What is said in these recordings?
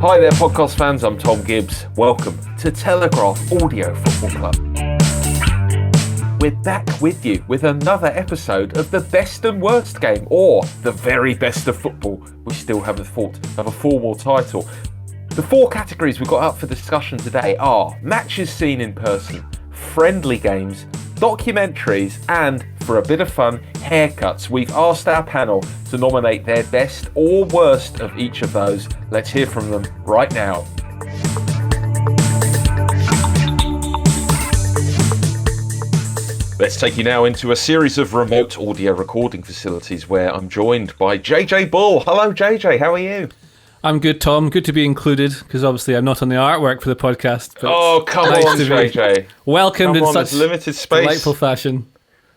Hi there, podcast fans. I'm Tom Gibbs. Welcome to Telegraph Audio Football Club. We're back with you with another episode of the best and worst game, or the very best of football. We still haven't thought of a formal title. The four categories we've got up for discussion today are matches seen in person, friendly games, documentaries, and, for a bit of fun, haircuts. We've asked our panel to nominate their best or worst of each of those. Let's hear from them right now. Let's take you now into a series of remote audio recording facilities where I'm joined by JJ Bull. Hello JJ, how are you? I'm good, Tom. Good to be included, because obviously I'm not on the artwork for the podcast. Oh, come on, JJ. Welcomed in such limited space. Delightful fashion.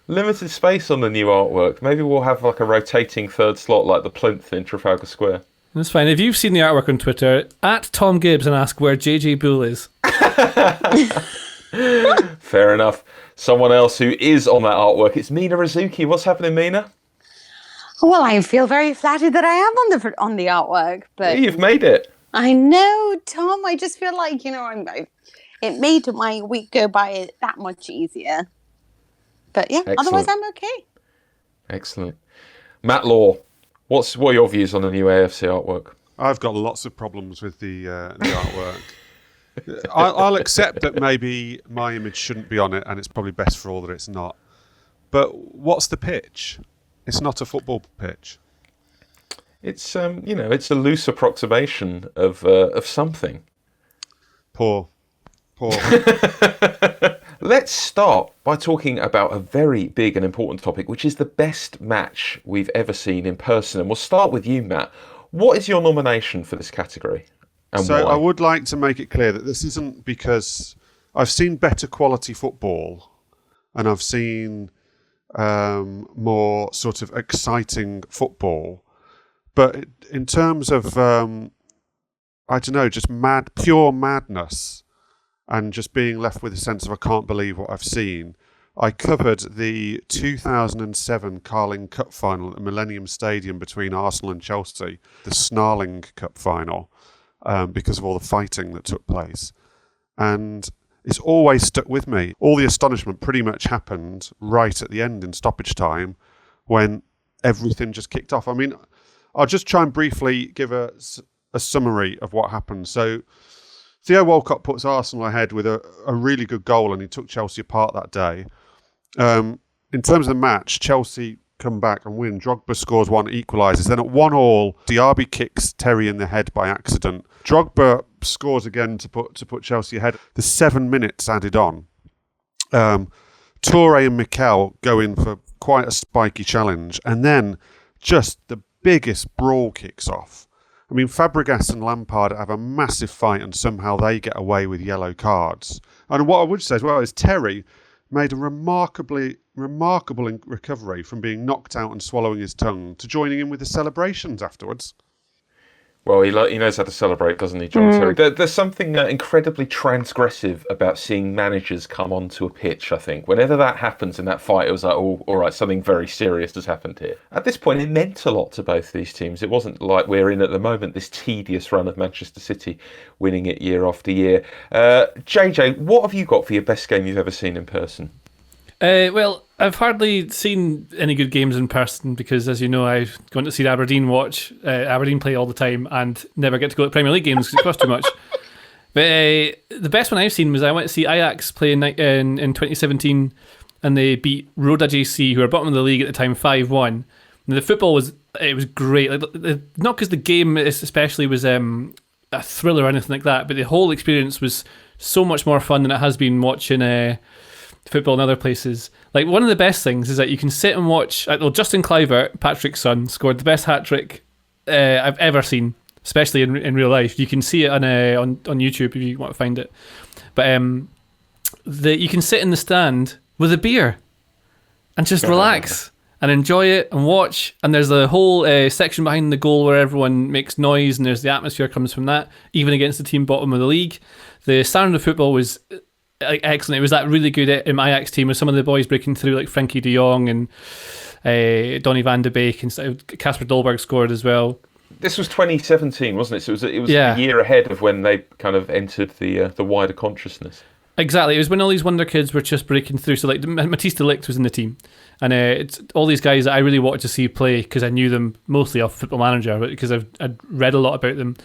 Limited space on the new artwork. Maybe we'll have like a rotating third slot like the plinth in Trafalgar Square. That's fine. If you've seen the artwork on Twitter, at Tom Gibbs and ask where JJ Bull is. Fair enough. Someone else who is on that artwork, it's Mina Rizuki. What's happening, Mina? Well, I feel very flattered that I am on the artwork, but You've made it. I know, Tom. I just feel like it made my week go by that much easier. But yeah, Excellent. Otherwise I'm okay. Excellent. Matt Law, what are your views on the new AFC artwork? I've got lots of problems with the artwork. I'll accept that maybe my image shouldn't be on it, and it's probably best for all that it's not. But what's the pitch? It's not a football pitch. It's it's a loose approximation of something. Poor. Let's start by talking about a very big and important topic, which is the best match we've ever seen in person. And we'll start with you, Matt. What is your nomination for this category? And so why? I would like to make it clear that this isn't because I've seen better quality football and I've seen more sort of exciting football. But in terms of, I don't know, just pure madness and just being left with a sense of I can't believe what I've seen, I covered the 2007 Carling Cup final at the Millennium Stadium between Arsenal and Chelsea, the Snarling Cup final, because of all the fighting that took place. And it's always stuck with me. All the astonishment pretty much happened right at the end in stoppage time when everything just kicked off. I mean, I'll just try and briefly give a summary of what happened. So Theo Walcott puts Arsenal ahead with a really good goal, and he took Chelsea apart that day. In terms of the match, Chelsea come back and win. Drogba scores one, equalises. Then at 1-1, Diaby kicks Terry in the head by accident. Drogba scores again to put Chelsea ahead. The 7 minutes added on. Toure and Mikel go in for quite a spiky challenge, and then just the biggest brawl kicks off. I mean, Fabregas and Lampard have a massive fight, and somehow they get away with yellow cards. And what I would say as well is Terry made a remarkable recovery from being knocked out and swallowing his tongue to joining in with the celebrations afterwards. Well, he knows how to celebrate, doesn't he, John Terry? There's something incredibly transgressive about seeing managers come onto a pitch, I think. Whenever that happens in that fight, it was like, oh, all right, something very serious has happened here. At this point, it meant a lot to both these teams. It wasn't like we're in at the moment, this tedious run of Manchester City winning it year after year. JJ, what have you got for your best game you've ever seen in person? Well, I've hardly seen any good games in person because, as you know, I've gone to see Aberdeen play all the time and never get to go to Premier League games because it costs too much. But the best one I've seen was I went to see Ajax play in 2017, and they beat Roda JC, who were bottom of the league at the time, 5-1. And the football was great. Not because the game especially was a thriller or anything like that, but the whole experience was so much more fun than it has been watching football in other places. Like, one of the best things is that you can sit and watch. Justin Kluivert, Patrick's son, scored the best hat trick I've ever seen, especially in real life. You can see it on YouTube if you want to find it. But you can sit in the stand with a beer and just relax and enjoy it and watch. And there's a whole section behind the goal where everyone makes noise, and there's the atmosphere comes from that, even against the team bottom of the league. The standard of football was excellent. It was that really good Ajax team with some of the boys breaking through, like Frankie de Jong and Donny van de Beek, and Casper Dolberg scored as well. This was 2017, wasn't it? So it was Yeah. a year ahead of when they kind of entered the wider consciousness. Exactly. It was when all these wonder kids were just breaking through. So like Matisse de Ligt was in the team, and it's all these guys that I really wanted to see play because I knew them mostly off Football Manager, but because I'd read a lot about them,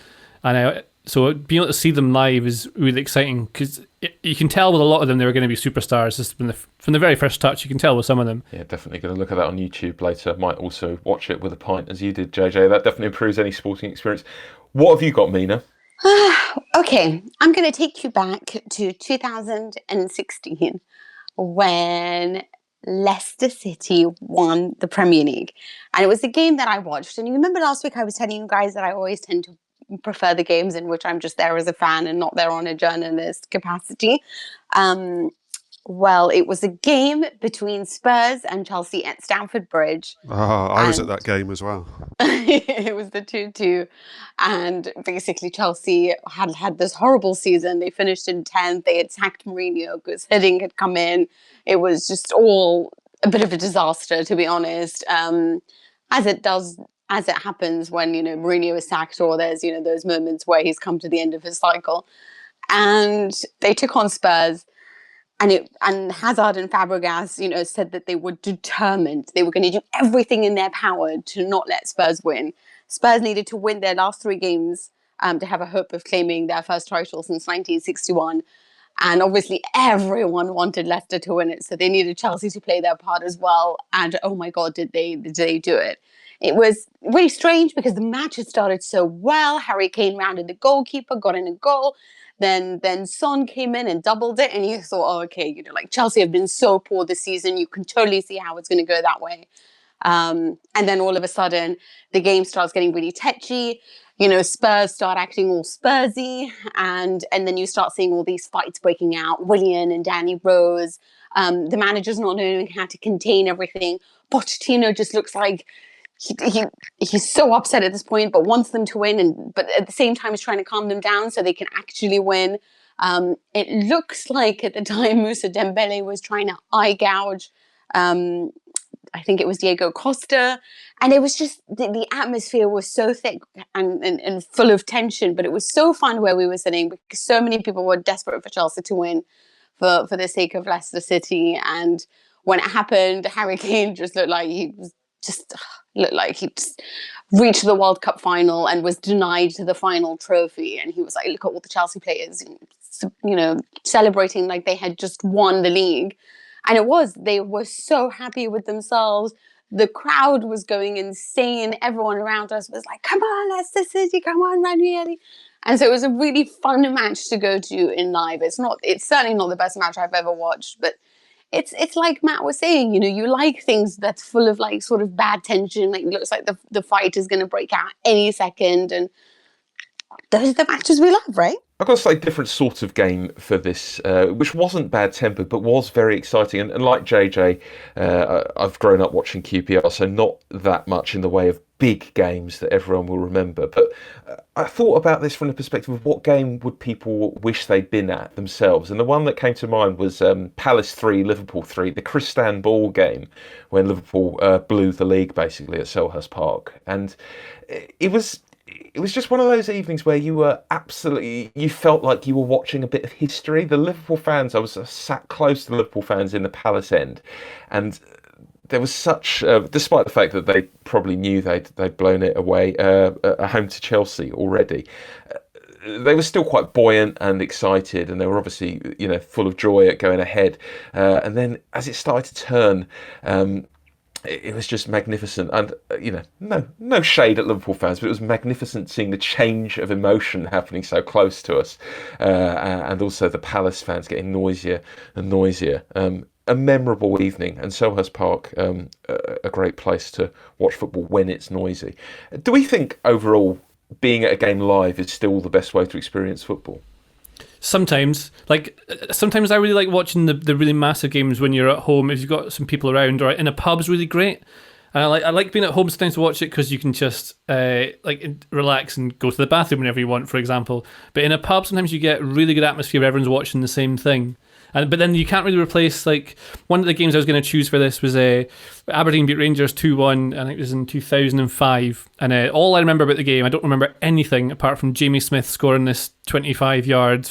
and so being able to see them live is really exciting because you can tell with a lot of them they were going to be superstars. Just from the very first touch, you can tell with some of them. Yeah, definitely going to look at that on YouTube later. Might also watch it with a pint as you did, JJ. That definitely improves any sporting experience. What have you got, Mina? Okay, I'm going to take you back to 2016 when Leicester City won the Premier League. And it was a game that I watched. And you remember last week I was telling you guys that I always tend to prefer the games in which I'm just there as a fan and not there on a journalist capacity. Well, it was a game between Spurs and Chelsea at Stamford Bridge. I was at that game as well. It was the 2-2. And basically Chelsea had this horrible season. They finished in 10th. They had sacked Mourinho because Hiddink had come in. It was just all a bit of a disaster, to be honest. As it happens when, Mourinho is sacked or there's, those moments where he's come to the end of his cycle. And they took on Spurs. And Hazard and Fabregas, said that they were determined. They were going to do everything in their power to not let Spurs win. Spurs needed to win their last 3 games to have a hope of claiming their first title since 1961. And obviously everyone wanted Leicester to win it, so they needed Chelsea to play their part as well. And oh my God, did they do it? It was really strange because the match had started so well. Harry Kane rounded the goalkeeper, got in a goal. Then Son came in and doubled it, and you thought, oh, okay, Chelsea have been so poor this season. You can totally see how it's going to go that way. And then all of a sudden, the game starts getting really tetchy. Spurs start acting all Spursy, and then you start seeing all these fights breaking out. Willian and Danny Rose, the manager's not knowing how to contain everything. Pochettino just looks like he's so upset at this point, but wants them to win, but at the same time is trying to calm them down so they can actually win. It looks like at the time Moussa Dembele was trying to eye gouge. I think it was Diego Costa, and it was just the atmosphere was so thick and full of tension. But it was so fun where we were sitting because so many people were desperate for Chelsea to win for the sake of Leicester City. And when it happened, Harry Kane just looked like he reached the World Cup final and was denied the final trophy. And he was like, look at all the Chelsea players, celebrating like they had just won the league. And they were so happy with themselves. The crowd was going insane. Everyone around us was like, come on, Leicester City, come on, Ranieri. And so it was a really fun match to go to in live. It's certainly not the best match I've ever watched, but it's like Matt was saying, you like things that's full of like sort of bad tension. Like it looks like the fight is going to break out any second. And those are the matches we love, right? I've got a slightly different sort of game for this, which wasn't bad-tempered, but was very exciting. And like JJ, I've grown up watching QPR, so not that much in the way of big games that everyone will remember. But I thought about this from the perspective of what game would people wish they'd been at themselves. And the one that came to mind was Palace 3, Liverpool 3, the Kristan Ball game, when Liverpool blew the league, basically, at Selhurst Park. And it was just one of those evenings where you felt like you were watching a bit of history. The Liverpool fans, I was sat close to the Liverpool fans in the Palace end, and there was such, despite the fact that they probably knew they'd blown it away at home to Chelsea already, they were still quite buoyant and excited, and they were obviously, full of joy at going ahead. And then as it started to turn, it was just magnificent. And, no shade at Liverpool fans, but it was magnificent seeing the change of emotion happening so close to us. And also the Palace fans getting noisier and noisier. A memorable evening, and Selhurst Park, a great place to watch football when it's noisy. Do we think overall being at a game live is still the best way to experience football? Sometimes I really like watching the really massive games when you're at home, if you've got some people around, or in a pub's really great. And I like being at home sometimes to watch it because you can just relax and go to the bathroom whenever you want, for example. But in a pub, sometimes you get really good atmosphere. Everyone's watching the same thing. But then you can't really replace, like, one of the games I was going to choose for this was Aberdeen beat Rangers 2-1, and it was in 2005. And all I remember about the game, I don't remember anything apart from Jamie Smith scoring this 25-yard,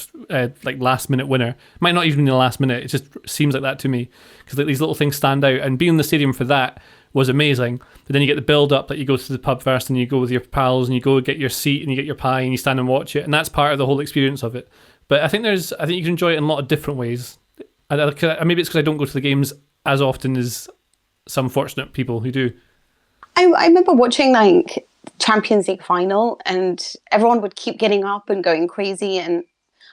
like, last-minute winner. Might not even be the last minute. It just seems like that to me, because like, these little things stand out. And being in the stadium for that was amazing. But then you get the build-up, that you go to the pub first, and you go with your pals, and you go get your seat, and you get your pie, and you stand and watch it. And that's part of the whole experience of it. But I think you can enjoy it in a lot of different ways. Maybe it's because I don't go to the games as often as some fortunate people who do. I remember watching like Champions League final, and everyone would keep getting up and going crazy, and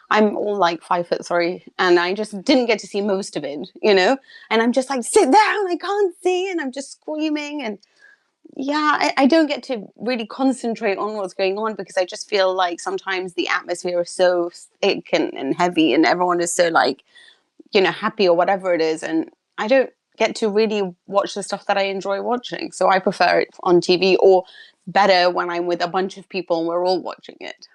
I'm all like 5'3", and I just didn't get to see most of it, you know. And I'm just like, sit down, I can't see, and I'm just screaming, and yeah, I don't get to really concentrate on what's going on, because I just feel like sometimes the atmosphere is so thick and heavy, and everyone is so like, you know, happy or whatever it is, and I don't get to really watch the stuff that I enjoy watching. So I prefer it on TV, or better when I'm with a bunch of people and we're all watching it.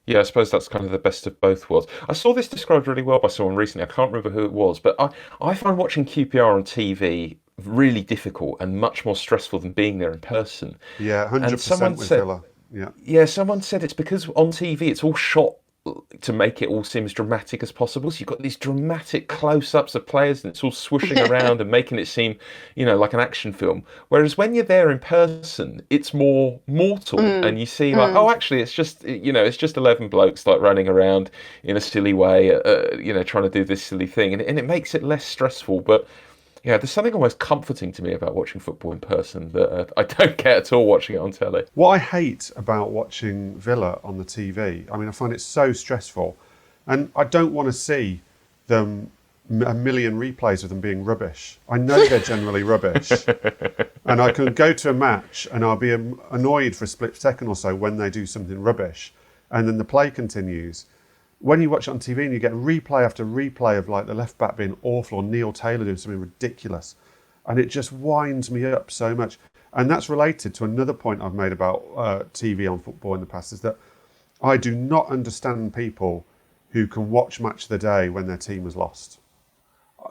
Yeah, I suppose that's kind of the best of both worlds. I saw this described really well by someone recently. I can't remember who it was, but I find watching QPR on TV really difficult and much more stressful than being there in person. Yeah, 100% with Villa. Yeah, someone said it's because on TV it's all shot to make it all seem as dramatic as possible. So you've got these dramatic close-ups of players, and it's all swooshing around and making it seem, you know, like an action film. Whereas when you're there in person, it's more mortal, and you see like, oh, actually, it's just, you know, it's just 11 blokes like running around in a silly way, you know, trying to do this silly thing, and it makes it less stressful. But yeah, there's something almost comforting to me about watching football in person that I don't get at all watching it on telly. What I hate about watching Villa on the TV, I mean, I find it so stressful, and I don't want to see them a million replays of them being rubbish. I know they're generally rubbish, and I can go to a match and I'll be annoyed for a split second or so when they do something rubbish, and then the play continues. When you watch it on TV and you get replay after replay of like the left back being awful or Neil Taylor doing something ridiculous, and it just winds me up so much. And that's related to another point I've made about TV on football in the past, is that I do not understand people who can watch Match of the Day when their team has lost.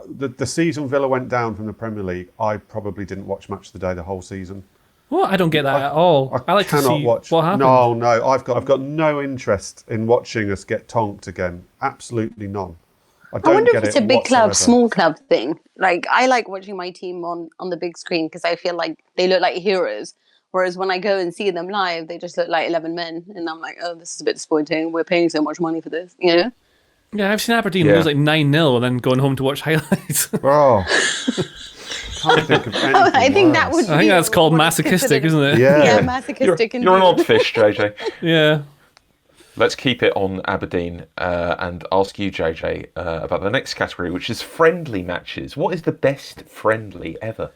The season Villa went down from the Premier League, I probably didn't watch Match of the Day the whole season. Well, I don't get that at all. I like to see what happened. No, I've got no interest in watching us get tonked again. Absolutely none. I wonder if it's a big club, small club thing. Like, I like watching my team on the big screen because I feel like they look like heroes. Whereas when I go and see them live, they just look like 11 men. And I'm like, oh, this is a bit disappointing. We're paying so much money for this, you know? Yeah, I've seen Aberdeen lose like 9-0 and then going home to watch highlights. Oh. Can't think of anything I think worse. that would. I think that's called masochistic, isn't it? Yeah, masochistic. You're an odd fish, JJ. Yeah. Let's keep it on Aberdeen and ask you, JJ, about the next category, which is friendly matches. What is the best friendly ever?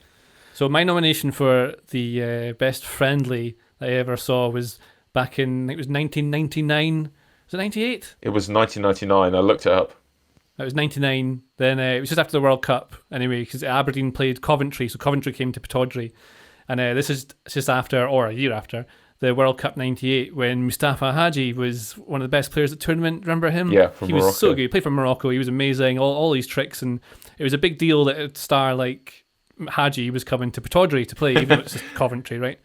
So my nomination for the best friendly that I ever saw was back in, I think it was 1999. Was it 98? It was 1999. I looked it up. It was 99. Then it was just after the World Cup, anyway, because Aberdeen played Coventry. So Coventry came to Pittodrie. And this is just after, or a year after, the World Cup 98, when Mustafa Hadji was one of the best players at the tournament. Remember him? Yeah, from He Morocco. was so good. He played for Morocco. He was amazing. All these tricks. And it was a big deal that a star like Hadji was coming to Pittodrie to play, even though it's just Coventry, right?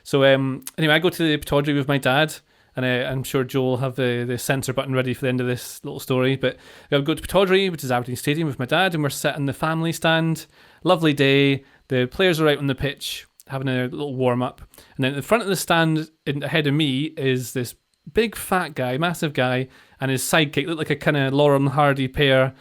So anyway, I go to the Pittodrie with my dad. And I'm sure Joel will have the censor button ready for the end of this little story. But I go to Pittodrie, which is Aberdeen Stadium, with my dad, and we're sat in the family stand. Lovely day. The players are out on the pitch having a little warm-up. And then at the front of the stand, ahead of me, is this big fat guy, massive guy, and his sidekick. Looked like a kind of Laurel and Hardy pair.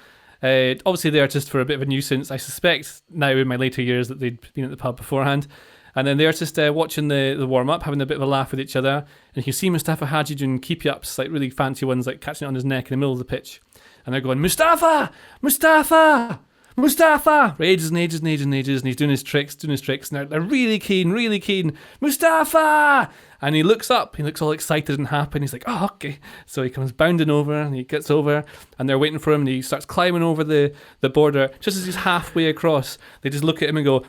Obviously they're just for a bit of a nuisance. I suspect now in my later years that they'd been at the pub beforehand. And then they're just watching the warm-up, having a bit of a laugh with each other. And you can see Mustafa Hadji doing keepy-ups, like really fancy ones, like catching it on his neck in the middle of the pitch. And they're going, Mustafa! Mustafa! Mustafa! For ages and ages and ages and ages. And he's doing his tricks. And they're really keen. Mustafa! And he looks up. He looks all excited and happy. And he's like, oh, okay. So he comes bounding over and he gets over. And they're waiting for him. And he starts climbing over the border. Just as he's halfway across, they just look at him and go,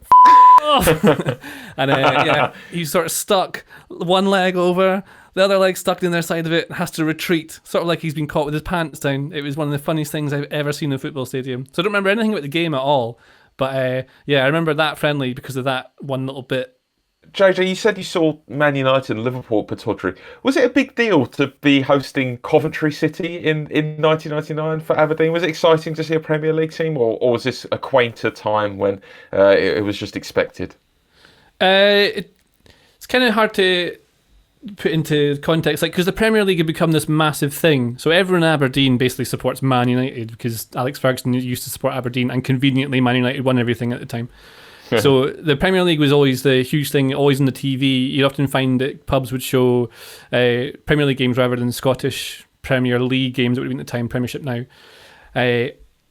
oh! And he's sort of stuck, one leg over, the other leg stuck in their side of it, has to retreat, sort of like he's been caught with his pants down. It was one of the funniest things I've ever seen in a football stadium. So I don't remember anything about the game at all, but I remember that friendly because of that one little bit. JJ, you said you saw Man United and Liverpool at Pittodrie. Was it a big deal to be hosting Coventry City in 1999 for Aberdeen? Was it exciting to see a Premier League team, or was this a quainter time when it was just expected? It's kind of hard to put into context, like, because the Premier League had become this massive thing. So everyone in Aberdeen basically supports Man United because Alex Ferguson used to support Aberdeen, and conveniently Man United won everything at the time. So the Premier League was always the huge thing, always on the TV. You'd often find that pubs would show Premier League games rather than Scottish Premier League games, that would have been at the time, Premiership now.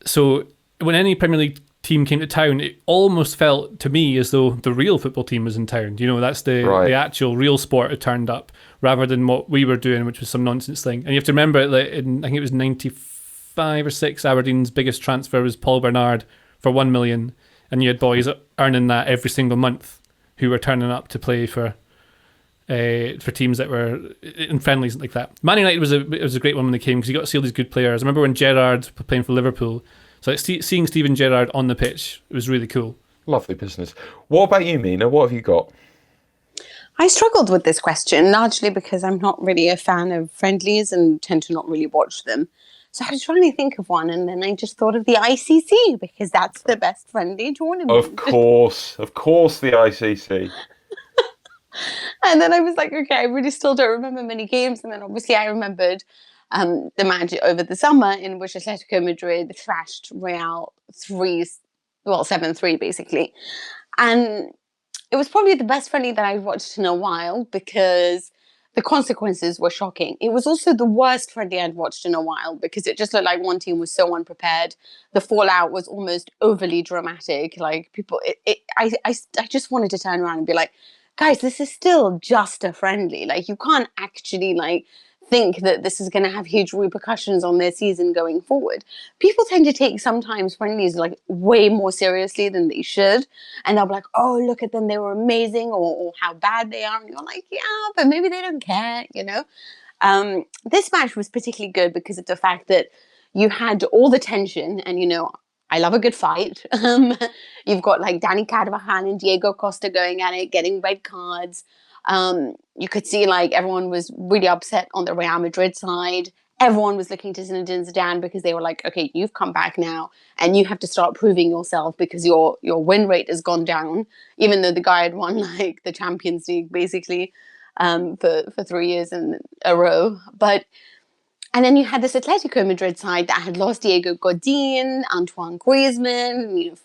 So when any Premier League team came to town, it almost felt to me as though the real football team was in town. You know, that's the actual real sport had turned up, rather than what we were doing, which was some nonsense thing. And you have to remember that I think it was 95 or 6, Aberdeen's biggest transfer was Paul Bernard for 1 million. And you had boys earning that every single month who were turning up to play for teams that were in friendlies like that. Man United was a great one when they came, because you got to see all these good players. I remember when Gerrard was playing for Liverpool. So seeing Steven Gerrard on the pitch, it was really cool. Lovely business. What about you, Mina? What have you got? I struggled with this question, largely because I'm not really a fan of friendlies and tend to not really watch them. So I was trying to think of one, and then I just thought of the ICC, because that's the best friendly tournament. Of course, the ICC. And then I was like, okay, I really still don't remember many games. And then obviously I remembered the match over the summer in which Atletico Madrid thrashed Real 7-3 basically. And it was probably the best friendly that I've watched in a while, because the consequences were shocking. It was also the worst friendly I'd watched in a while, because it just looked like one team was so unprepared. The fallout was almost overly dramatic. Like, people, I just wanted to turn around and be like, guys, this is still just a friendly. Like, you can't actually think that this is going to have huge repercussions on their season going forward. People tend to take sometimes friendlies way more seriously than they should, and they'll be like, oh, look at them, they were amazing, or how bad they are, and you're like, yeah, but maybe they don't care, you know. This match was particularly good because of the fact that you had all the tension, and I love a good fight. You've got Danny Carvajal and Diego Costa going at it, getting red cards. You could see everyone was really upset on the Real Madrid side. Everyone was looking to Zinedine Zidane, because they were like, okay, you've come back now and you have to start proving yourself, because your win rate has gone down, even though the guy had won the Champions League basically for 3 years in a row. And then you had this Atletico Madrid side that had lost Diego Godin, Antoine Griezmann,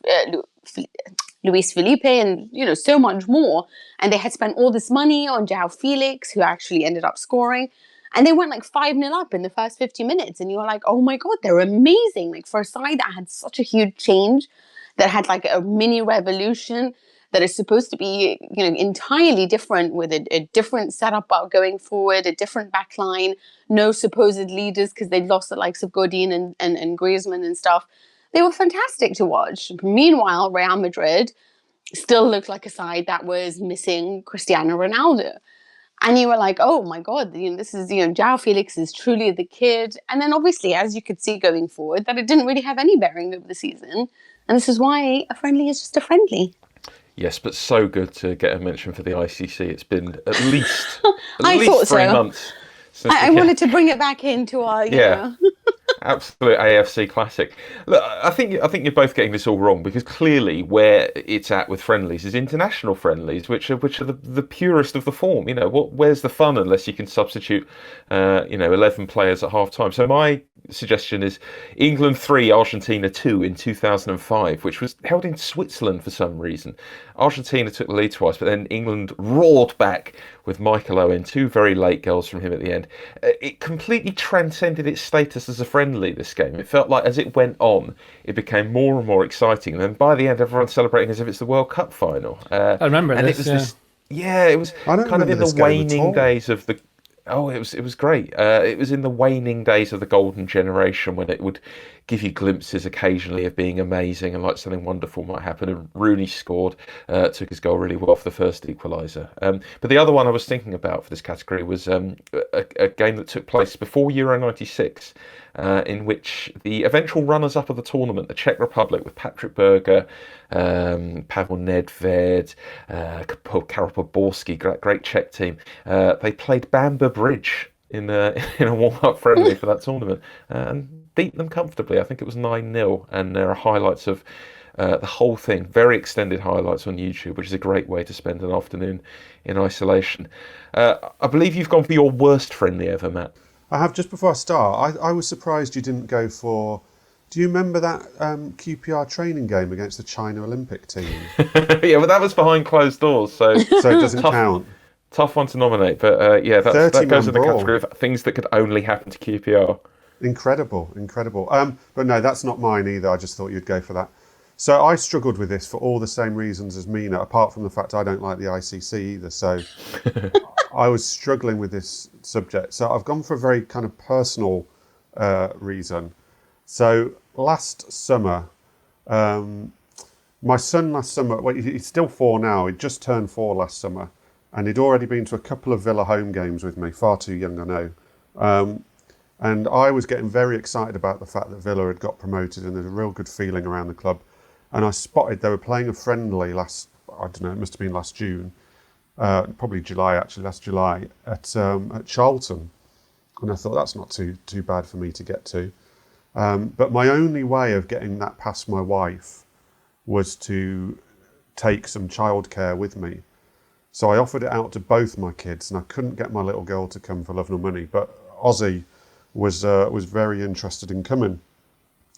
Luis Felipe, and so much more. And they had spent all this money on João Felix, who actually ended up scoring. And they went 5-0 up in the first 50 minutes. And you were like, oh my God, they're amazing. For a side that had such a huge change, that had a mini revolution, that is supposed to be entirely different, with a different setup going forward, a different back line, no supposed leaders because they'd lost the likes of Godin and Griezmann and stuff. They were fantastic to watch. Meanwhile, Real Madrid still looked like a side that was missing Cristiano Ronaldo. And you were like, oh my God, this is, João Felix is truly the kid. And then obviously, as you could see going forward, that it didn't really have any bearing over the season. And this is why a friendly is just a friendly. Yes, but so good to get a mention for the ICC. It's been at least, I thought 3 so. months. I wanted to bring it back into our, you know. Absolute AFC classic. Look, I think you're both getting this all wrong, because clearly where it's at with friendlies is international friendlies, which are the purest of the form. Where's the fun unless you can substitute 11 players at half time? So my suggestion is England 3, Argentina 2 in 2005, which was held in Switzerland for some reason. Argentina took the lead twice, but then England roared back with Michael Owen, 2 very late goals from him at the end. It completely transcended its status as a friendly, this game. It felt like as it went on, it became more and more exciting. And then by the end, everyone's celebrating as if it's the World Cup final. I remember and this. It was kind of in the waning days of the... Oh, it was great. It was in the waning days of the golden generation when it would give you glimpses occasionally of being amazing and like something wonderful might happen. And Rooney scored, took his goal really well for the first equaliser. But the other one I was thinking about for this category was a game that took place before Euro '96, in which the eventual runners-up of the tournament, the Czech Republic, with Patrick Berger, Pavel Nedved, Karol Poborský, great Czech team, they played Bamber Bridge in a warm-up friendly for that tournament and beat them comfortably. I think it was 9-0, and there are highlights of the whole thing, very extended highlights on YouTube, which is a great way to spend an afternoon in isolation. I believe you've gone for your worst friendly ever, Matt. I have. Just before I start, I was surprised you didn't go for... Do you remember that QPR training game against the China Olympic team? Yeah, but that was behind closed doors, so it doesn't count. Tough one to nominate, but yeah, that goes in the brawl. category of things that could only happen to QPR. Incredible. But no, that's not mine either. I just thought you'd go for that. So I struggled with this for all the same reasons as Mina, apart from the fact I don't like the ICC either. So I was struggling with this subject. So I've gone for a very kind of personal reason. So last summer, my son well, he's still 4 now. He'd just turned 4 last summer. And he'd already been to a couple of Villa home games with me, far too young, I know. And I was getting very excited about the fact that Villa had got promoted and there's a real good feeling around the club. And I spotted they were playing a friendly it must have been last June, probably July actually, last July, at Charlton. And I thought that's not too bad for me to get to. But my only way of getting that past my wife was to take some childcare with me. So I offered it out to both my kids, and I couldn't get my little girl to come for love nor money. But Ozzy was very interested in coming.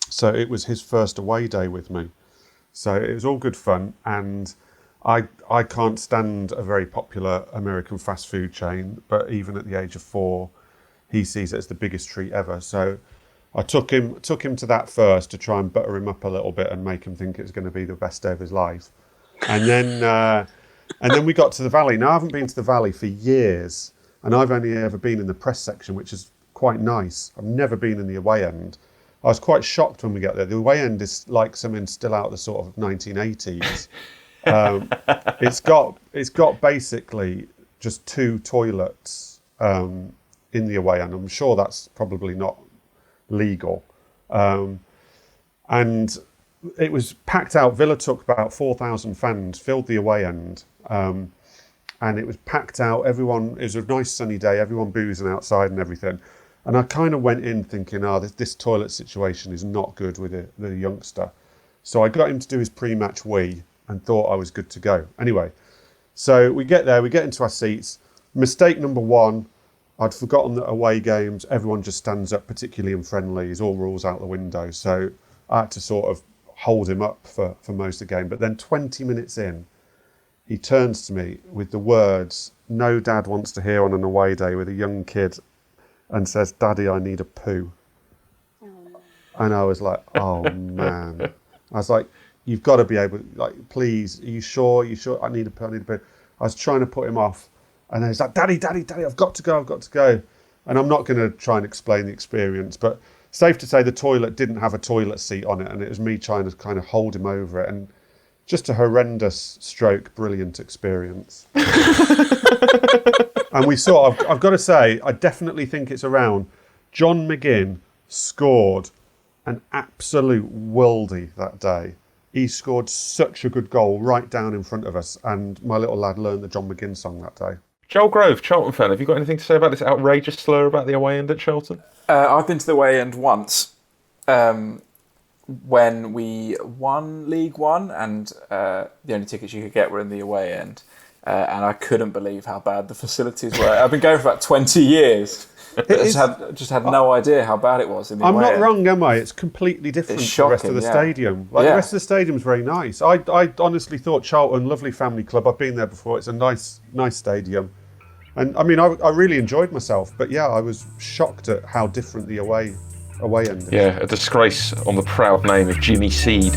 So it was his first away day with me. So it was all good fun, and I can't stand a very popular American fast food chain, but even at the age of 4, he sees it as the biggest treat ever. So I took him to that first to try and butter him up a little bit and make him think it's going to be the best day of his life. And then we got to the Valley. Now, I haven't been to the Valley for years, and I've only ever been in the press section, which is quite nice. I've never been in the away end. I was quite shocked when we got there. The away end is like something still out of the sort of 1980s. It's got basically just 2 toilets in the away end. I'm sure that's probably not legal. And it was packed out. Villa took about 4,000 fans, filled the away end. And it was packed out. It was a nice sunny day, everyone boozing outside and everything. And I kind of went in thinking, this toilet situation is not good with the youngster. So I got him to do his pre-match wee and thought I was good to go. Anyway, so we get there, we get into our seats. Mistake number 1, I'd forgotten that away games, everyone just stands up, particularly in friendlies, all rules out the window. So I had to sort of hold him up for most of the game. But then 20 minutes in, he turns to me with the words no dad wants to hear on an away day with a young kid, and says, "Daddy, I need a poo." And I was like, oh man. I was like, you've got to be able, like, please, are you sure? I need a poo. I was trying to put him off. And then he's like, Daddy, I've got to go. And I'm not going to try and explain the experience, but safe to say the toilet didn't have a toilet seat on it, and it was me trying to kind of hold him over it. And just a horrendous stroke, brilliant experience. And I've got to say, I definitely think it's around. John McGinn scored an absolute worldie that day. He scored such a good goal right down in front of us, and my little lad learned the John McGinn song that day. Joel Grove, Charlton fan, have you got anything to say about this outrageous slur about the away end at Charlton? I've been to the away end once when we won League One, and the only tickets you could get were in the away end. And I couldn't believe how bad the facilities were. I've been going for about 20 years. Just had no idea how bad it was in the away end. I'm not wrong, am I? It's completely different to the rest of the stadium. The rest of the stadium's very nice. I honestly thought Charlton, lovely family club. I've been there before. It's a nice stadium. And I mean, I really enjoyed myself. But yeah, I was shocked at how different the away end is. Yeah, a disgrace on the proud name of Jimmy Seed.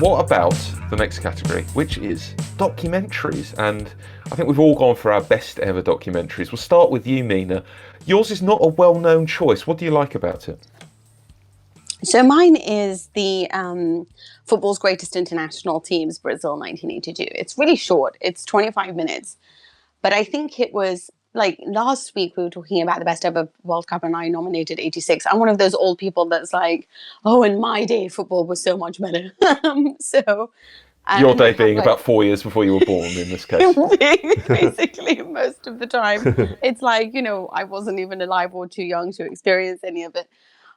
what about the next category, which is documentaries? And I think we've all gone for our best ever documentaries. We'll start with you, Mina. Yours is not a well-known choice. What do you like about it? So mine is the football's greatest international teams, Brazil 1982. It's really short. It's 25 minutes. But I think it was, like, last week we were talking about the best ever World Cup and I nominated 86. I'm one of those old people that's like, oh, in my day, football was so much better. Your day being about 4 years before you were born, in this case. Basically, most of the time. It's like, I wasn't even alive or too young to experience any of it.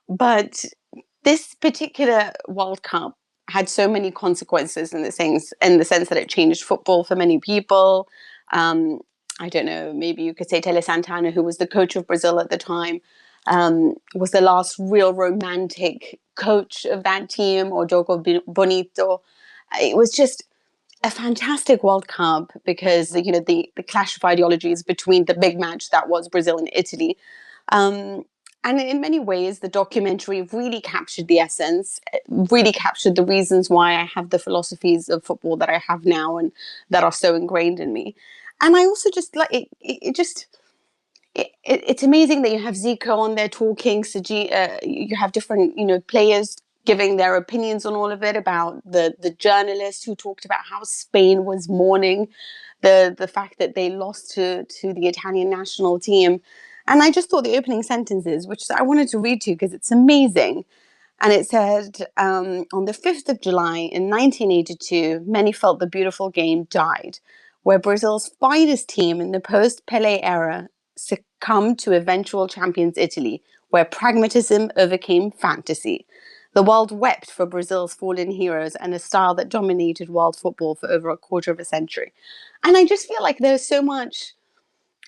But this particular World Cup had so many consequences in the sense that it changed football for many people. I don't know, maybe you could say Tele Santana, who was the coach of Brazil at the time, was the last real romantic coach of that team, or Jogo Bonito. It was just a fantastic World Cup because, the clash of ideologies between the big match that was Brazil and Italy. And in many ways, the documentary really captured the essence, really captured the reasons why I have the philosophies of football that I have now and that are so ingrained in me. And I also just like it. It's amazing that you have Zico on there talking. You have different, players giving their opinions on all of it, about the journalist who talked about how Spain was mourning the fact that they lost to the Italian national team. And I just thought the opening sentences, which I wanted to read to you because it's amazing. And it said, on the 5th of July in 1982, many felt the beautiful game died, where Brazil's finest team in the post-Pelé era succumbed to eventual champions Italy, where pragmatism overcame fantasy. The world wept for Brazil's fallen heroes and a style that dominated world football for over a quarter of a century. And I just feel like there's so much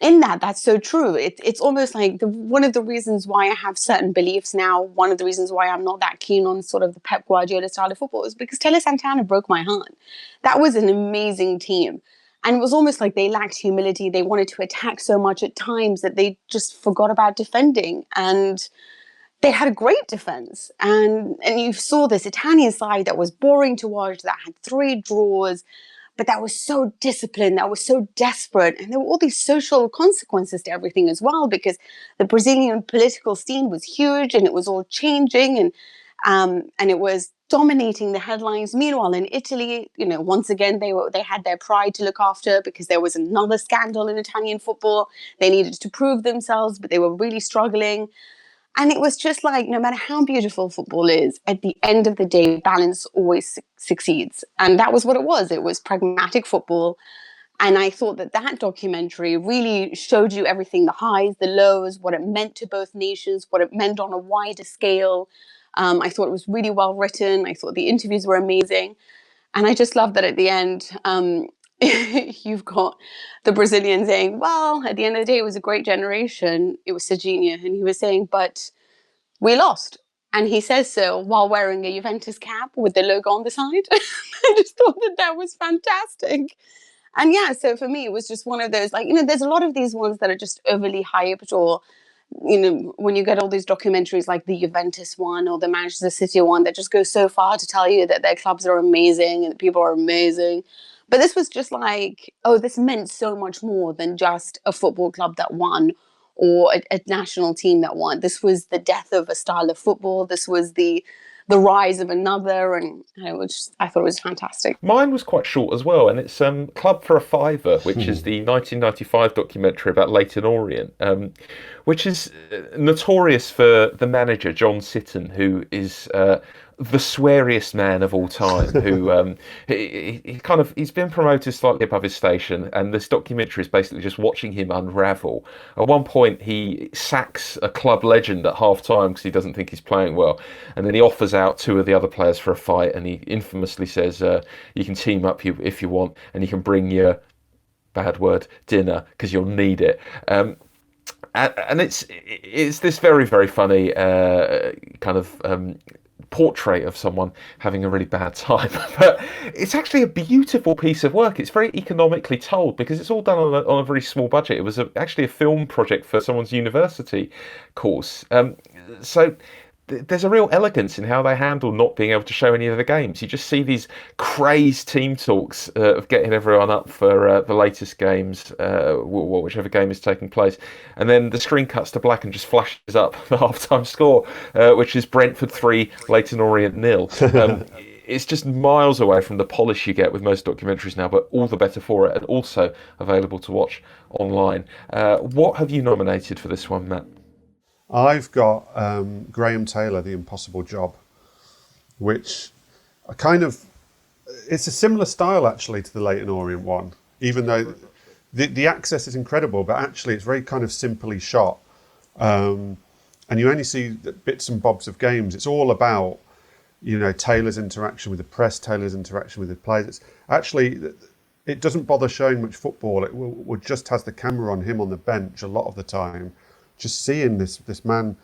in that's so true. It's almost like one of the reasons why I have certain beliefs now, one of the reasons why I'm not that keen on sort of the Pep Guardiola style of football is because Tele Santana broke my heart. That was an amazing team. And it was almost like they lacked humility. They wanted to attack so much at times that they just forgot about defending. And they had a great defense. And you saw this Italian side that was boring to watch, that had 3 draws, but that was so disciplined, that was so desperate. And there were all these social consequences to everything as well, because the Brazilian political scene was huge and it was all changing and it was dominating the headlines. Meanwhile, in Italy, once again, they had their pride to look after because there was another scandal in Italian football. They needed to prove themselves, but they were really struggling. And it was just like, no matter how beautiful football is, at the end of the day, balance always succeeds. And that was what it was. It was pragmatic football. And I thought that documentary really showed you everything, the highs, the lows, what it meant to both nations, what it meant on a wider scale. I thought it was really well written. I thought the interviews were amazing. And I just love that at the end, you've got the Brazilian saying, well, at the end of the day, it was a great generation. It was Serginho. And he was saying, but we lost. And he says so while wearing a Juventus cap with the logo on the side. I just thought that was fantastic. And yeah, so for me, it was just one of those, like, there's a lot of these ones that are just overly hyped, or, when you get all these documentaries like the Juventus one or the Manchester City one that just go so far to tell you that their clubs are amazing and that people are amazing. But this was just like, oh, this meant so much more than just a football club that won or a national team that won. This was the death of a style of football. This was the rise of another, and I thought it was fantastic. Mine was quite short as well, and it's Club for a Fiver, which is the 1995 documentary about Leyton Orient, which is notorious for the manager, John Sitton, who is the sweariest man of all time, who he's been promoted slightly above his station, and this documentary is basically just watching him unravel. At one point, he sacks a club legend at half-time because he doesn't think he's playing well, and then he offers out 2 of the other players for a fight, and he infamously says, you can team up if you want, and you can bring your, bad word, dinner, because you'll need it. And it's this very, very funny portrait of someone having a really bad time, but it's actually a beautiful piece of work. It's very economically told because it's all done on a very small budget. It was actually a film project for someone's university course. So there's a real elegance in how they handle not being able to show any of the games. You just see these crazed team talks of getting everyone up for the latest games, whichever game is taking place, and then the screen cuts to black and just flashes up the half-time score, which is Brentford 3, Leyton Orient 0. It's just miles away from the polish you get with most documentaries now, but all the better for it, and also available to watch online. What have you nominated for this one, Matt? I've got Graham Taylor, The Impossible Job, which it's a similar style actually to the Leyton Orient one, even though the access is incredible, but actually it's very kind of simply shot. And you only see bits and bobs of games. It's all about, Taylor's interaction with the press, Taylor's interaction with the players. It's actually, it doesn't bother showing much football. It will just has the camera on him on the bench a lot of the time, just seeing this man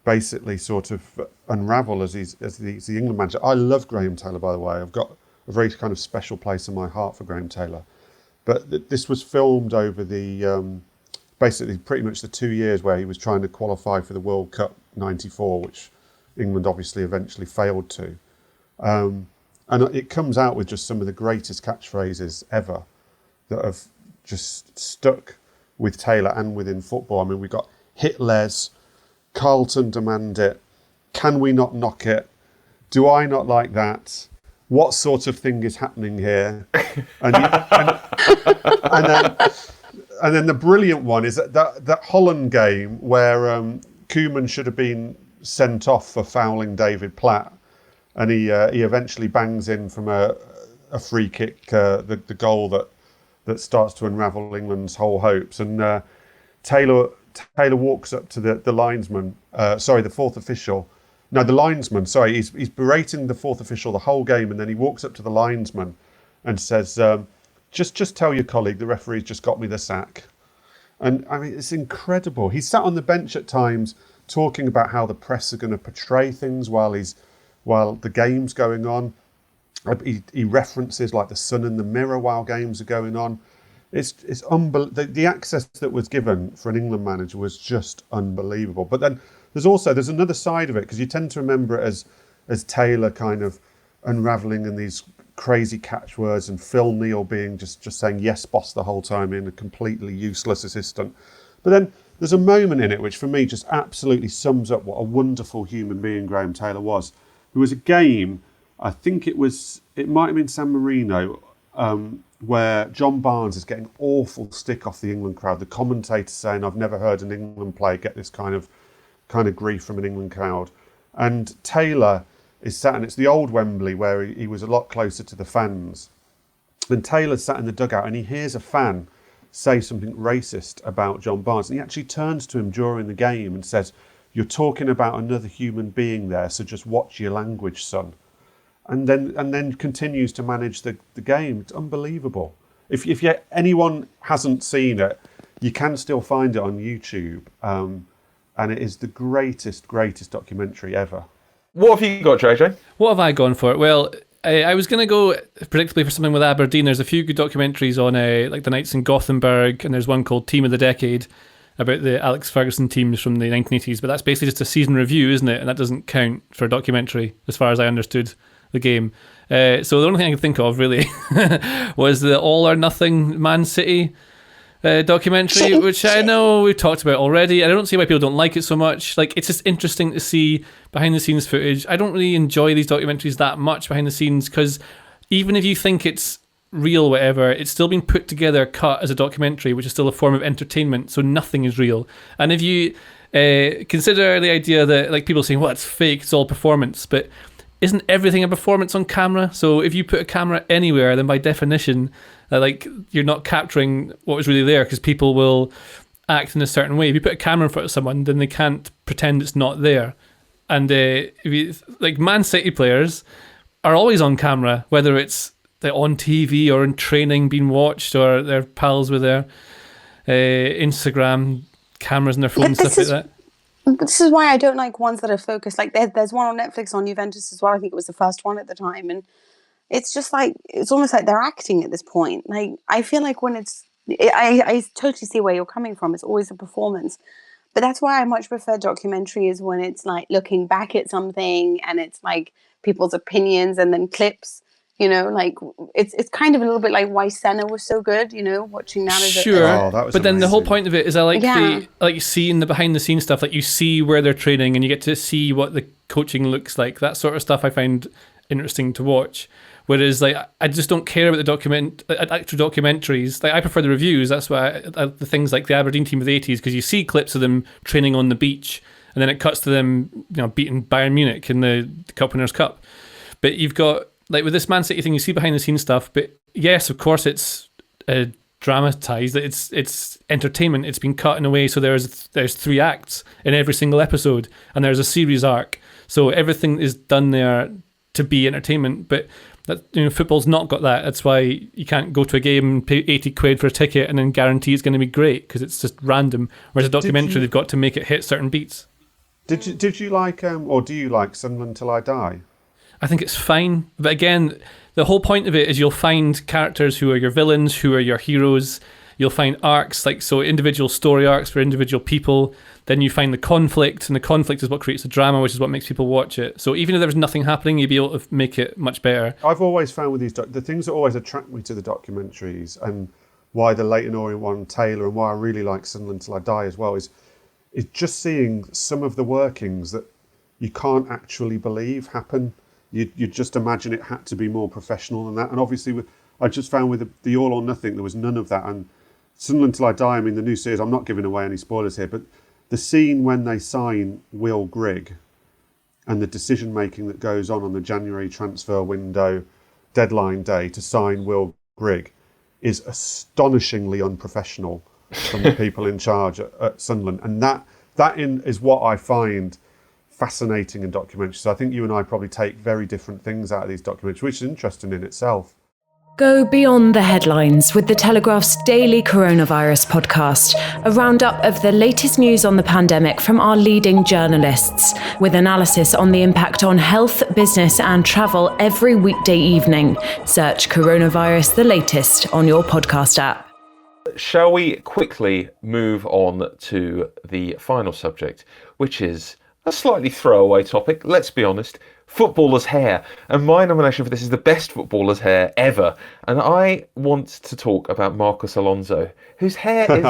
basically sort of unravel as the England manager. I love Graham Taylor, by the way. I've got a very kind of special place in my heart for Graham Taylor. But this was filmed over the basically pretty much the 2 years where he was trying to qualify for the World Cup '94, which England obviously eventually failed to. And it comes out with just some of the greatest catchphrases ever that have just stuck with Taylor and within football. I mean, we've got hit Les, Carlton demand it, can we not knock it, do I not like that, what sort of thing is happening here? And then the brilliant one is that Holland game where Koeman should have been sent off for fouling David Platt, and he eventually bangs in from a free kick, the goal that starts to unravel England's whole hopes. And Taylor walks up to the linesman, the fourth official. No, the linesman, sorry, he's berating the fourth official the whole game, and then he walks up to the linesman and says, just tell your colleague the referee's just got me the sack. And I mean, it's incredible. He's sat on the bench at times talking about how the press are going to portray things while the game's going on. He references like the sun and the mirror while games are going on. It's unbelievable. The access that was given for an England manager was just unbelievable. But then there's another side of it, because you tend to remember it as Taylor kind of unravelling in these crazy catchwords, and Phil Neal being just saying yes boss the whole time in a completely useless assistant. But then there's a moment in it which for me just absolutely sums up what a wonderful human being Graham Taylor was. There was a game, I think it might have been San Marino, where John Barnes is getting awful stick off the England crowd. The commentator saying, I've never heard an England player get this kind of grief from an England crowd. And Taylor is sat, and it's the old Wembley where he was a lot closer to the fans. And Taylor's sat in the dugout and he hears a fan say something racist about John Barnes. And he actually turns to him during the game and says, you're talking about another human being there, so just watch your language, son. And then continues to manage the game. It's unbelievable. If anyone hasn't seen it, you can still find it on YouTube. And it is the greatest documentary ever. What have you got, JJ? What have I gone for? Well, I was going to go predictably for something with Aberdeen. There's a few good documentaries on like the Knights in Gothenburg, and there's one called Team of the Decade about the Alex Ferguson teams from the 1980s. But that's basically just a season review, isn't it? And that doesn't count for a documentary, as far as I understood the game. So the only thing I could think of really was the All or Nothing Man City documentary, which I know we've talked about already. I don't see why people don't like it so much. Like, it's just interesting to see behind the scenes footage. I don't really enjoy these documentaries that much behind the scenes, because even if you think it's real, whatever, it's still been put together, cut as a documentary, which is still a form of entertainment, so nothing is real. And if you consider the idea that, like, people saying, well, it's fake, it's all performance, but isn't everything a performance on camera? So if you put a camera anywhere, then by definition, like, you're not capturing what was really there, because people will act in a certain way. If you put a camera in front of someone, then they can't pretend it's not there. And like, Man City players are always on camera, whether it's they're on TV or in training being watched, or they're pals with their Instagram cameras and their phones, stuff like that. This is why I don't like ones that are focused. Like, there's one on Netflix on Juventus as well. I think it was the first one at the time. And it's just like, it's almost like they're acting at this point. Like, I feel like when I totally see where you're coming from. It's always a performance. But that's why I much prefer documentaries, when it's like looking back at something and it's like people's opinions and then clips. Like it's kind of a little bit like why Senna was so good. Watching that as Sure, Oh, that was but then the whole amazing. point of it is I like Yeah. you see in the behind the scenes stuff, like you see where they're training and you get to see what the coaching looks like. That sort of stuff I find interesting to watch. Whereas like I just don't care about the actual documentaries. Like I prefer the reviews. That's why the things like the Aberdeen team of the '80s, because you see clips of them training on the beach and then it cuts to them beating Bayern Munich in the Cup Winners' Cup. But you've got, like with this Man City thing, you see behind the scenes stuff, but yes, of course it's dramatized. It's entertainment. It's been cut in a way so there's 3 acts in every single episode, and there's a series arc. So everything is done there to be entertainment. But that, football's not got that. That's why you can't go to a game and pay 80 quid for a ticket and then guarantee it's going to be great, because it's just random. Whereas a documentary, they've got to make it hit certain beats. Did you like or do you like Sunderland Till I Die? I think it's fine. But again, the whole point of it is you'll find characters who are your villains, who are your heroes. You'll find arcs, so individual story arcs for individual people. Then you find the conflict, and the conflict is what creates the drama, which is what makes people watch it. So even if there's nothing happening, you'll be able to make it much better. I've always found with these the things that always attract me to the documentaries, and why the Leighton Orient one, Taylor, and why I really like Sunderland Till I Die as well, is just seeing some of the workings that you can't actually believe happen. You just imagine it had to be more professional than that. And obviously, I just found with the All or Nothing, there was none of that. And Sunderland Till I Die, I mean, the new series, I'm not giving away any spoilers here, but the scene when they sign Will Grigg and the decision-making that goes on the January transfer window deadline day to sign Will Grigg is astonishingly unprofessional from the people in charge at Sunderland. And that is what I find fascinating in documentaries. So I think you and I probably take very different things out of these documentaries, which is interesting in itself. Go beyond the headlines with the Telegraph's daily coronavirus podcast, a roundup of the latest news on the pandemic from our leading journalists, with analysis on the impact on health, business and travel every weekday evening. Search Coronavirus the Latest on your podcast app. Shall we quickly move on to the final subject, which is a slightly throwaway topic, let's be honest. Footballer's hair. And my nomination for this is the best footballer's hair ever. And I want to talk about Marcus Alonso, whose hair is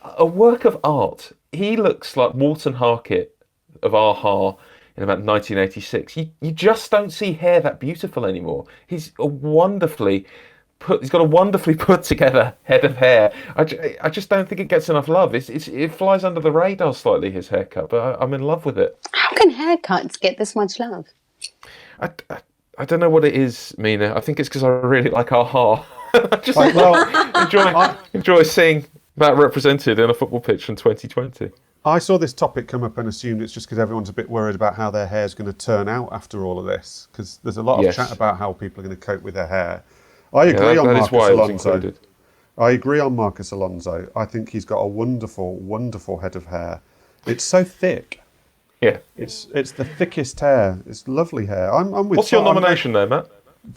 a work of art. He looks like Morton Harkett of Aha in about 1986. You just don't see hair that beautiful anymore. He's got a wonderfully put together head of hair. I just don't think it gets enough love. It flies under the radar slightly, his haircut, but I'm in love with it. How can haircuts get this much love? I don't know what it is, Mina. I think it's because I really like Aha. I just enjoy seeing that represented in a football pitch from 2020. I saw this topic come up and assumed it's just because everyone's a bit worried about how their hair's going to turn out after all of this, because there's a lot of chat about how people are going to cope with their hair. I agree on Marcus Alonso. I agree on Marcus Alonso. I think he's got a wonderful, wonderful head of hair. It's so thick. Yeah. It's the thickest hair. It's lovely hair. I'm with. What's your nomination there, Matt?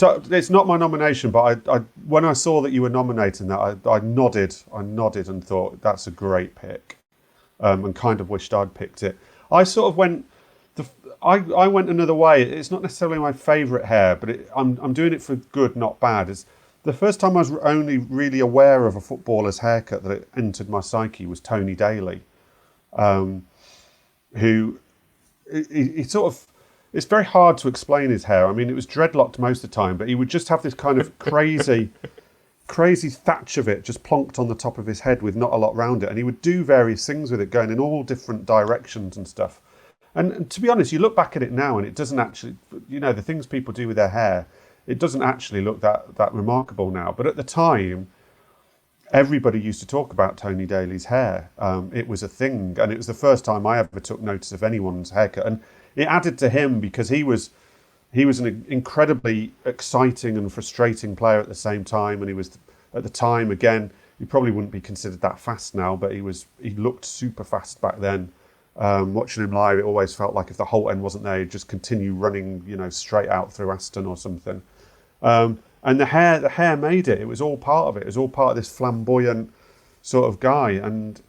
It's not my nomination, but I when I saw that you were nominating that, I nodded and thought that's a great pick, and kind of wished I'd picked it. I sort of went. I went another way. It's not necessarily my favourite hair, but I'm doing it for good, not bad. It's the first time I was only really aware of a footballer's haircut that it entered my psyche was Tony Daly, who he sort of. It's very hard to explain his hair. I mean, it was dreadlocked most of the time, but he would just have this kind of crazy thatch of it just plonked on the top of his head with not a lot around it, and he would do various things with it, going in all different directions and stuff. And to be honest, you look back at it now and it doesn't actually, the things people do with their hair, it doesn't actually look that remarkable now. But at the time, everybody used to talk about Tony Daly's hair. It was a thing, and it was the first time I ever took notice of anyone's haircut. And it added to him because he was an incredibly exciting and frustrating player at the same time. And he was, at the time, again, he probably wouldn't be considered that fast now, but he looked super fast back then. Watching him live, it always felt like if the Holt end wasn't there, he'd just continue running, straight out through Aston or something. And the hair made it. It was all part of it. It was all part of this flamboyant sort of guy. And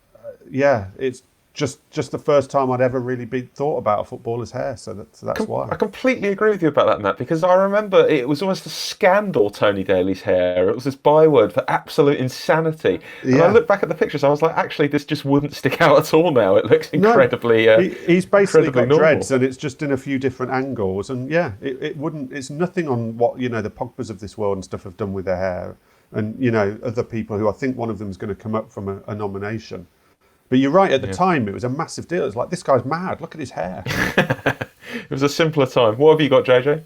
it's just the first time I'd ever really thought about a footballer's hair, so that's why. I completely agree with you about that, Matt, because I remember it was almost a scandal, Tony Daly's hair. It was this byword for absolute insanity. And I look back at the pictures, I was like, actually, this just wouldn't stick out at all now. It looks incredibly he's basically got normal. dreads, and it's just in a few different angles. And it wouldn't. It's nothing on what the Pogbas of this world and stuff have done with their hair, and other people who I think one of them is going to come up from a nomination. But you're right, at the time, it was a massive deal. It was like, this guy's mad. Look at his hair. It was a simpler time. What have you got, JJ?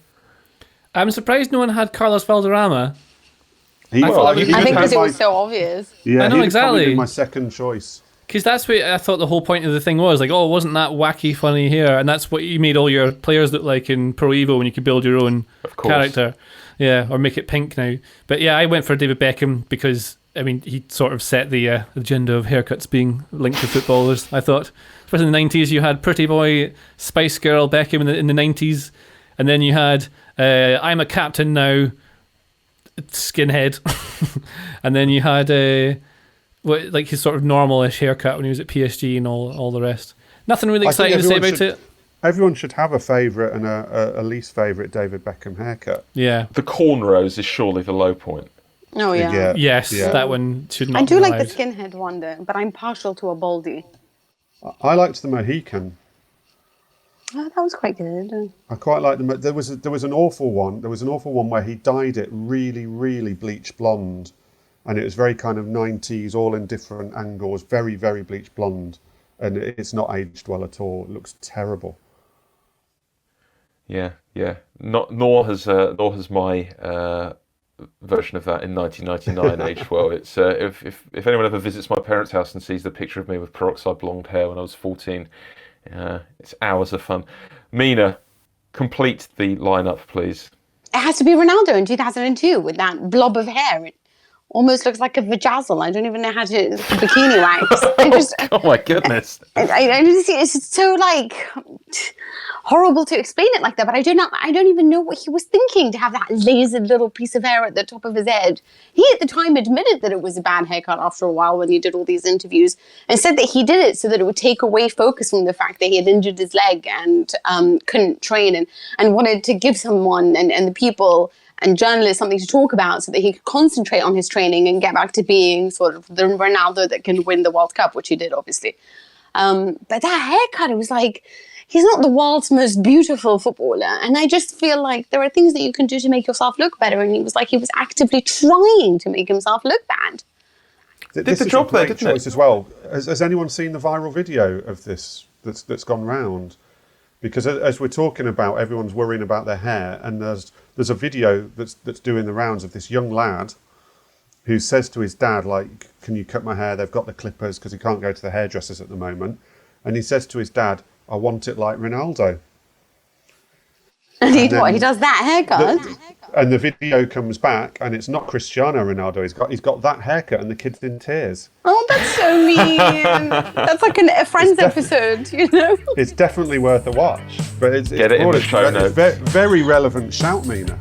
I'm surprised no one had Carlos Valderrama. I think because it was so obvious. Yeah, I know, he'd exactly. probably been my second choice. Because that's what I thought the whole point of the thing was. Like, wasn't that wacky, funny hair? And that's what you made all your players look like in Pro Evo when you could build your own character. Yeah, or make it pink now. But yeah, I went for David Beckham because... he sort of set the agenda of haircuts being linked to footballers, I thought. Especially in the 90s, you had Pretty Boy, Spice Girl Beckham in the 90s. And then you had I'm a Captain Now, skinhead. And then you had his sort of normal-ish haircut when he was at PSG and all the rest. Nothing really exciting to say about it. Everyone should have a favourite and a least favourite David Beckham haircut. Yeah. The cornrows is surely the low point. Oh, yeah. Yes, that one should not I do be like allowed. the skinhead one, though, but I'm partial to a baldy. I liked the Mohican. Oh, that was quite good. I quite liked them. There was an awful one. There was an awful one where he dyed it really, really bleach blonde, and it was very kind of 90s, all in different angles, very, very bleach blonde, and it's not aged well at all. It looks terrible. Yeah. Nor has my version of that in 1999 aged well. It's if anyone ever visits my parents' house and sees the picture of me with peroxide blonde hair when I was 14, it's hours of fun. Mina, complete the lineup, please. It has to be Ronaldo in 2002 with that blob of hair. It almost looks like a vajazzle. I don't even know how to bikini wax. Oh my goodness! I just see it's so horrible to explain it like that. But I don't even know what he was thinking to have that lasered little piece of hair at the top of his head. He at the time admitted that it was a bad haircut after a while when he did all these interviews, and said that he did it so that it would take away focus from the fact that he had injured his leg and couldn't train and wanted to give someone and the people and journalists something to talk about so that he could concentrate on his training and get back to being sort of the Ronaldo that can win the World Cup, which he did, obviously. But that haircut, it was like, he's not the world's most beautiful footballer. And I just feel like there are things that you can do to make yourself look better. And he was actively trying to make himself look bad. This the is job a great there, didn't choice it? as well. Has anyone seen the viral video of this that's gone round? Because as we're talking about, everyone's worrying about their hair, and there's a video that's doing the rounds of this young lad who says to his dad, like, "Can you cut my hair? They've got the clippers," because he can't go to the hairdressers at the moment. And he says to his dad, "I want it like Ronaldo." And he does that haircut? And the video comes back, and it's not Cristiano Ronaldo. He's got that haircut, and the kid's in tears. Oh, that's so mean. That's like a Friends episode, It's definitely worth a watch. But it's Get it in the show notes. Very relevant shout, Mina.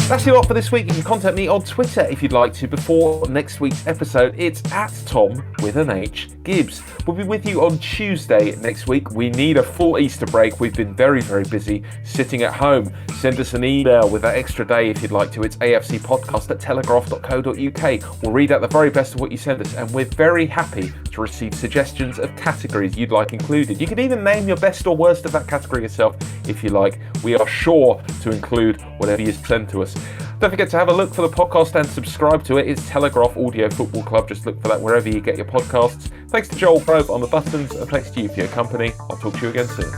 That's your lot for this week. You can contact me on Twitter if you'd like to before next week's episode. It's @Tom with an H Gibbs. We'll be with you on Tuesday next week. We need a full Easter break. We've been very, very busy sitting at home. Send us an email with that extra day if you'd like to. It's afcpodcast@telegraph.co.uk. We'll read out the very best of what you send us, and we're very happy to receive suggestions of categories you'd like included. You can even name your best or worst of that category yourself if you like. We are sure to include whatever you send to us. Don't forget to have a look for the podcast and subscribe to it. It's Telegraph Audio Football Club. Just look for that wherever you get your podcasts. Thanks to Joel Probe on the buttons, and thanks to you for your company. I'll talk to you again soon.